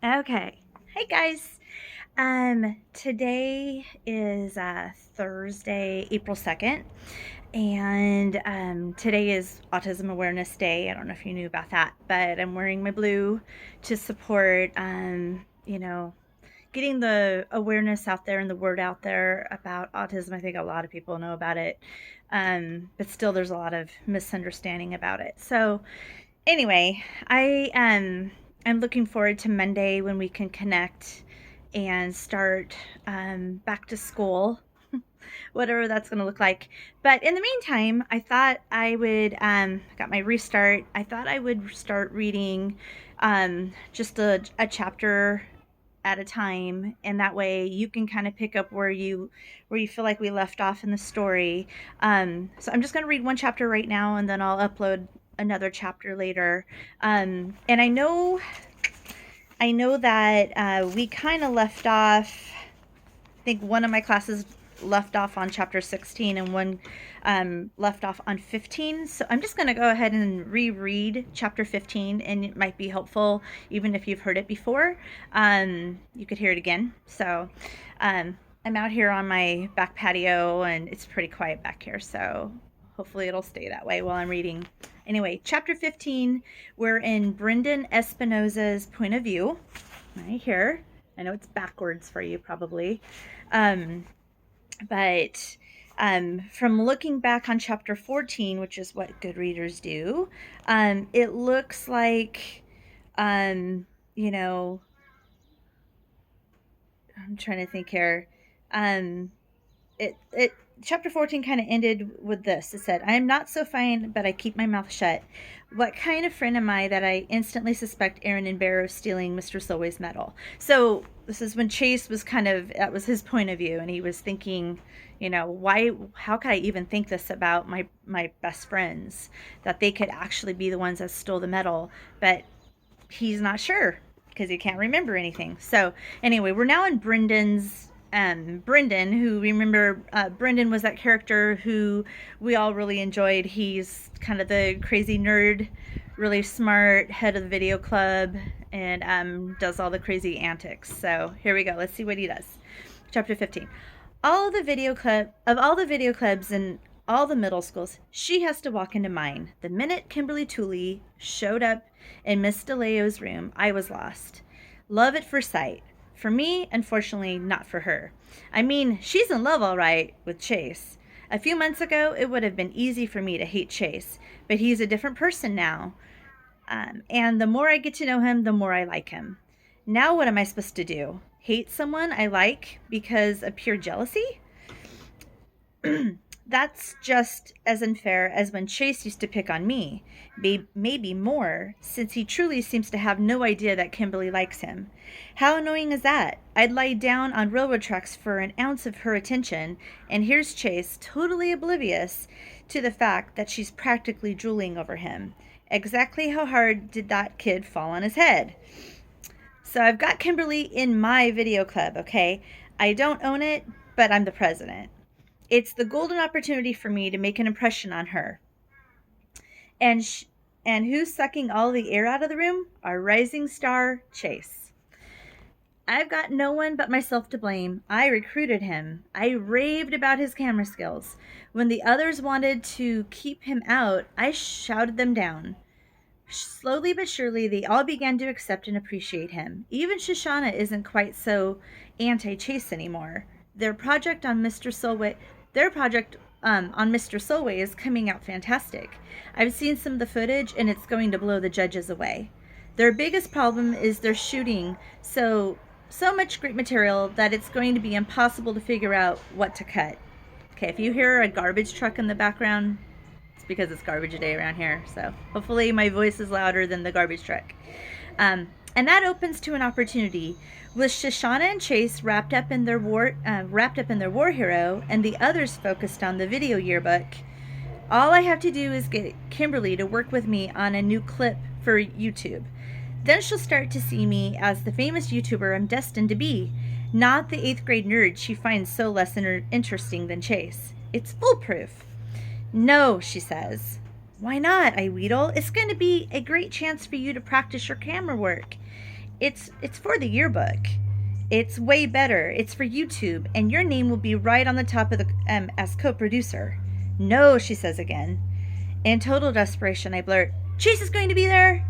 Okay. Hey guys. Today is Thursday, April 2nd, and today is Autism Awareness Day. I don't know if you knew about that, but I'm wearing my blue to support getting the awareness out there and the word out there about autism. I think a lot of people know about it. But still there's a lot of misunderstanding about it. So anyway, I'm looking forward to Monday when we can connect and start back to school, whatever that's going to look like. But in the meantime, I thought I would got my restart. I thought I would start reading just a chapter at a time, and that way you can kind of pick up where you feel like we left off in the story. So I'm just going to read one chapter right now, and then I'll upload another chapter later. And I know that we kind of left off. I think one of my classes left off on chapter 16 and one left off on 15. So I'm just going to go ahead and reread chapter 15, and it might be helpful even if you've heard it before. You could hear it again. So I'm out here on my back patio, and it's pretty quiet back here. So hopefully it'll stay that way while I'm reading. Anyway, chapter 15, we're in Brendan Espinosa's point of view, right here. I know it's backwards for you probably. Um, but from looking back on chapter 14, which is what good readers do, it looks like, you know, I'm trying to think here. Um, it chapter 14 kind of ended with this. It said, I am not so fine, but I keep my mouth shut. What kind of friend am I that I instantly suspect Aaron and Bear of stealing Mr. Solway's medal? So this is when Chase was that was his point of view, and he was thinking, how could I even think this about my best friends, that they could actually be the ones that stole the medal? But he's not sure because he can't remember anything. So anyway, we're now in Brendan, who, remember, Brendan was that character who we all really enjoyed. He's kind of the crazy nerd, really smart, head of the video club, and does all the crazy antics. So here we go. Let's see what he does. Chapter 15. All the video clubs in all the middle schools, she has to walk into mine. The minute Kimberly Tooley showed up in Miss DeLeo's room, I was lost. Love at first sight. For me, unfortunately, not for her. I mean, she's in love all right with Chase. A few months ago, it would have been easy for me to hate Chase, but he's a different person now. And the more I get to know him, the more I like him. Now, what am I supposed to do? Hate someone I like because of pure jealousy? That's just as unfair as when Chase used to pick on me. Maybe more, since he truly seems to have no idea that Kimberly likes him. How annoying is that? I'd lie down on railroad tracks for an ounce of her attention, and here's Chase, totally oblivious to the fact that she's practically drooling over him. Exactly how hard did that kid fall on his head? So I've got Kimberly in my video club, okay? I don't own it, but I'm the president. It's the golden opportunity for me to make an impression on her. And and who's sucking all the air out of the room? Our rising star, Chase. I've got no one but myself to blame. I recruited him. I raved about his camera skills. When the others wanted to keep him out, I shouted them down. Slowly but surely, they all began to accept and appreciate him. Even Shoshana isn't quite so anti-Chase anymore. Their project on Mr. Solway is coming out fantastic. I've seen some of the footage, and it's going to blow the judges away. Their biggest problem is their shooting so much great material that it's going to be impossible to figure out what to cut. Okay, if you hear a garbage truck in the background, it's because it's garbage day around here. So hopefully my voice is louder than the garbage truck. And that opens to an opportunity. With Shoshana and Chase wrapped up in their war hero, and the others focused on the video yearbook, all I have to do is get Kimberly to work with me on a new clip for YouTube. Then she'll start to see me as the famous YouTuber I'm destined to be, not the 8th grade nerd she finds so less interesting than Chase. It's foolproof. No, she says. Why not? I wheedle. It's going to be a great chance for you to practice your camera work. It's for the yearbook. It's way better. It's for YouTube, and your name will be right on the top of the as co-producer. No, she says again. In total desperation, I blurt, Chase is going to be there.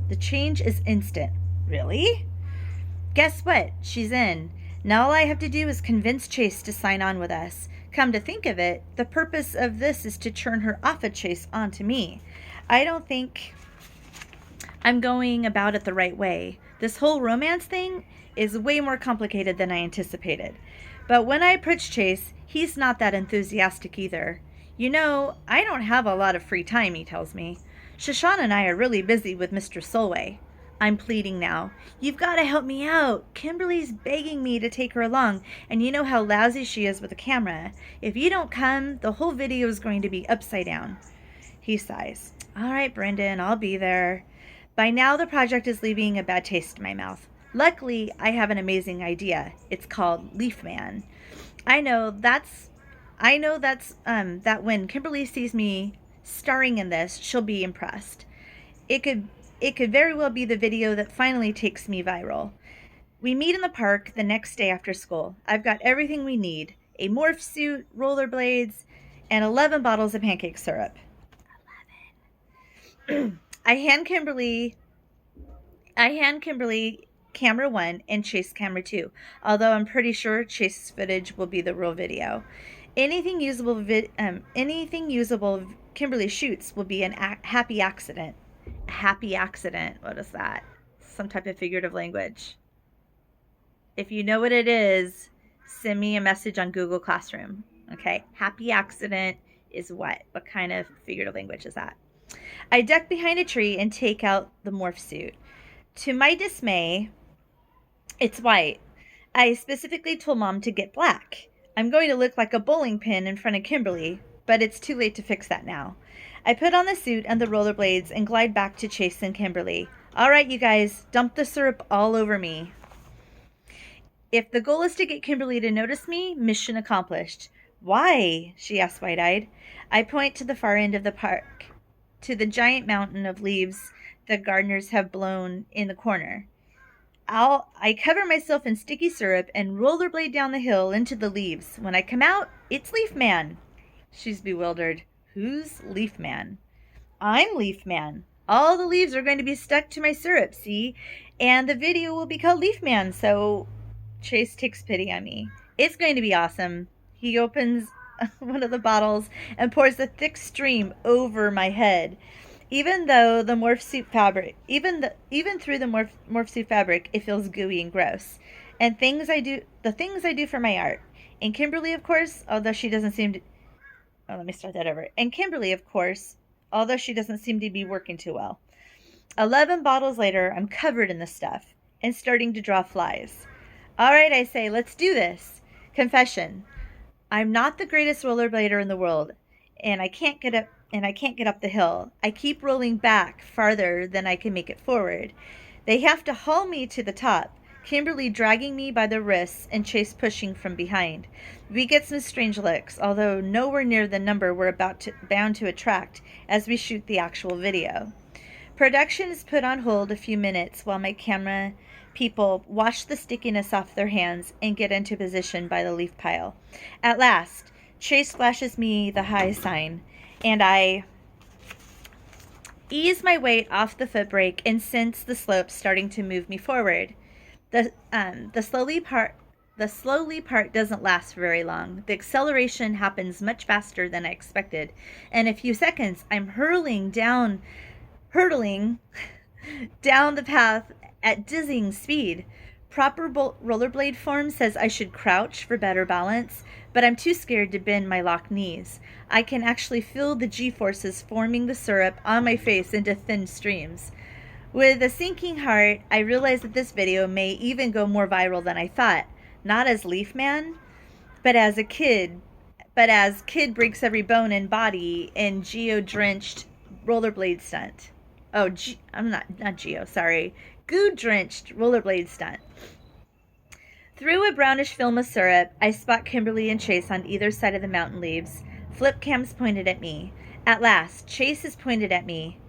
The change is instant. Really? Guess what? She's in. Now all I have to do is convince Chase to sign on with us. Come to think of it, the purpose of this is to turn her off of Chase onto me. I don't think I'm going about it the right way. This whole romance thing is way more complicated than I anticipated. But when I approach Chase, he's not that enthusiastic either. You know, I don't have a lot of free time, he tells me. Shoshana and I are really busy with Mr. Solway. I'm pleading now. You've got to help me out. Kimberly's begging me to take her along, and you know how lousy she is with a camera. If you don't come, the whole video is going to be upside down. He sighs. All right, Brendan, I'll be there. By now, the project is leaving a bad taste in my mouth. Luckily, I have an amazing idea. It's called Leaf Man. I know that's that when Kimberly sees me starring in this, she'll be impressed. It could very well be the video that finally takes me viral. We meet in the park the next day after school. I've got everything we need. A morph suit, rollerblades, and 11 bottles of pancake syrup. 11. I hand Kimberly camera 1 and Chase camera 2, although I'm pretty sure Chase's footage will be the real video. Anything usable Kimberly shoots will be a happy accident. A happy accident. What is that? Some type of figurative language. If you know what it is, send me a message on Google Classroom. Okay, happy accident is what? What kind of figurative language is that? I duck behind a tree and take out the morph suit. To my dismay, it's white. I specifically told Mom to get black. I'm going to look like a bowling pin in front of Kimberly, but it's too late to fix that now. I put on the suit and the rollerblades and glide back to Chase and Kimberly. All right, you guys, dump the syrup all over me. If the goal is to get Kimberly to notice me, mission accomplished. Why? She asks wide-eyed. I point to the far end of the park, to the giant mountain of leaves the gardeners have blown in the corner. I cover myself in sticky syrup and rollerblade down the hill into the leaves. When I come out, it's Leaf Man. She's bewildered. Who's Leaf Man? I'm Leaf Man. All the leaves are going to be stuck to my syrup, see? And the video will be called Leaf Man, so Chase takes pity on me. It's going to be awesome. He opens one of the bottles and pours a thick stream over my head. Even through the morph suit fabric, it feels gooey and gross. And the things I do for my art. And Kimberly, of course, although she doesn't seem to... Oh, let me start that over. And Kimberly, of course, although she doesn't seem to be working too well. 11 bottles later, I'm covered in the stuff and starting to draw flies. All right, I say, let's do this. Confession. I'm not the greatest rollerblader in the world, and I can't get up the hill. I keep rolling back farther than I can make it forward. They have to haul me to the top, Kimberly dragging me by the wrists and Chase pushing from behind. We get some strange looks, although nowhere near the number we're bound to attract as we shoot the actual video. Production is put on hold a few minutes while my camera people wash the stickiness off their hands and get into position by the leaf pile. At last, Chase flashes me the high sign, and I ease my weight off the foot brake and sense the slope starting to move me forward. The slowly part doesn't last very long. The acceleration happens much faster than I expected. In a few seconds, I'm hurtling down the path at dizzying speed. Proper rollerblade form says I should crouch for better balance, but I'm too scared to bend my locked knees. I can actually feel the G-forces forming the syrup on my face into thin streams. With a sinking heart, I realize that this video may even go more viral than I thought. Not as Leaf Man, but as kid breaks every bone and body in geo-drenched rollerblade stunt. Oh, not geo, sorry. Goo-drenched rollerblade stunt. Through a brownish film of syrup, I spot Kimberly and Chase on either side of the mountain leaves. Flip cams pointed at me. At last, Chase is pointed at me.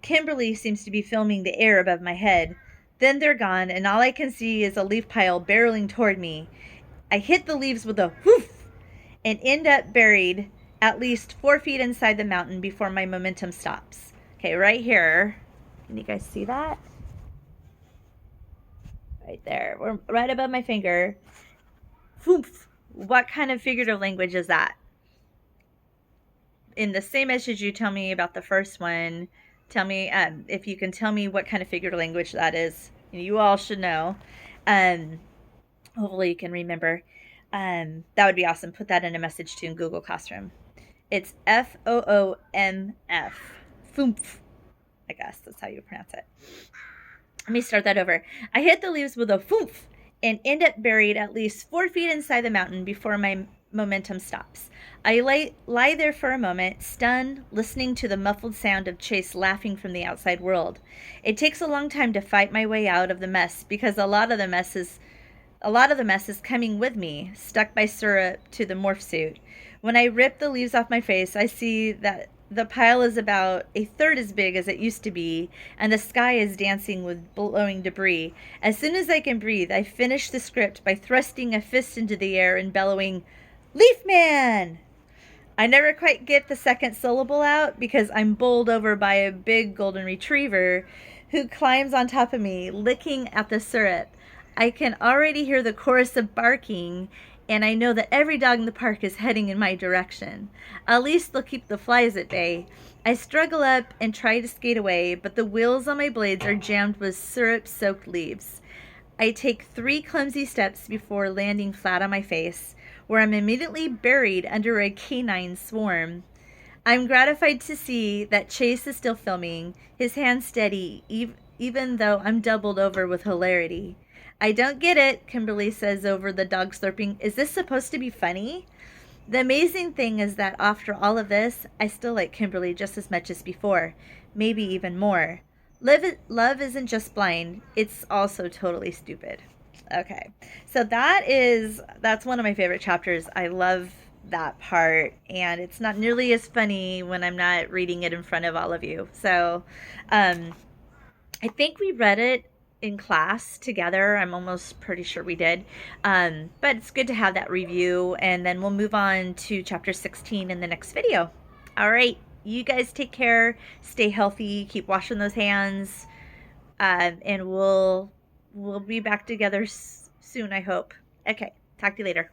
Kimberly seems to be filming the air above my head. Then they're gone, and all I can see is a leaf pile barreling toward me. I hit the leaves with a whoof and end up buried at least 4 feet inside the mountain before my momentum stops. Okay, right here. Can you guys see that? Right there. We're right above my finger. Whoof. What kind of figurative language is that? In the same message you tell me about the first one, tell me if you can tell me what kind of figurative language that is. You all should know. Hopefully you can remember. That would be awesome. Put that in a message too in Google Classroom. It's FOOMF. Foomf. I guess that's how you pronounce it. Let me start that over. I hit the leaves with a foomf and end up buried at least 4 feet inside the mountain before my momentum stops. I lie there for a moment, stunned, listening to the muffled sound of Chase laughing from the outside world. It takes a long time to fight my way out of the mess because a lot of the mess is coming with me, stuck by syrup to the morph suit. When I rip the leaves off my face, I see that the pile is about a third as big as it used to be, and the sky is dancing with blowing debris. As soon as I can breathe, I finish the script by thrusting a fist into the air and bellowing, "Leaf Man!" I never quite get the second syllable out because I'm bowled over by a big golden retriever who climbs on top of me, licking at the syrup. I can already hear the chorus of barking, and I know that every dog in the park is heading in my direction. At least they'll keep the flies at bay. I struggle up and try to skate away, but the wheels on my blades are jammed with syrup-soaked leaves. I take 3 clumsy steps before landing flat on my face, where I'm immediately buried under a canine swarm. I'm gratified to see that Chase is still filming, his hand steady, even though I'm doubled over with hilarity. "I don't get it," Kimberly says over the dog slurping. "Is this supposed to be funny?" The amazing thing is that after all of this, I still like Kimberly just as much as before, maybe even more. Love isn't just blind, it's also totally stupid. Okay, so that's one of my favorite chapters. I love that part, and it's not nearly as funny when I'm not reading it in front of all of you. So I think we read it in class together. I'm almost pretty sure we did. But it's good to have that review, and then we'll move on to chapter 16 in the next video. All right, you guys take care, stay healthy, keep washing those hands, and we'll be back together soon, I hope. Okay, talk to you later.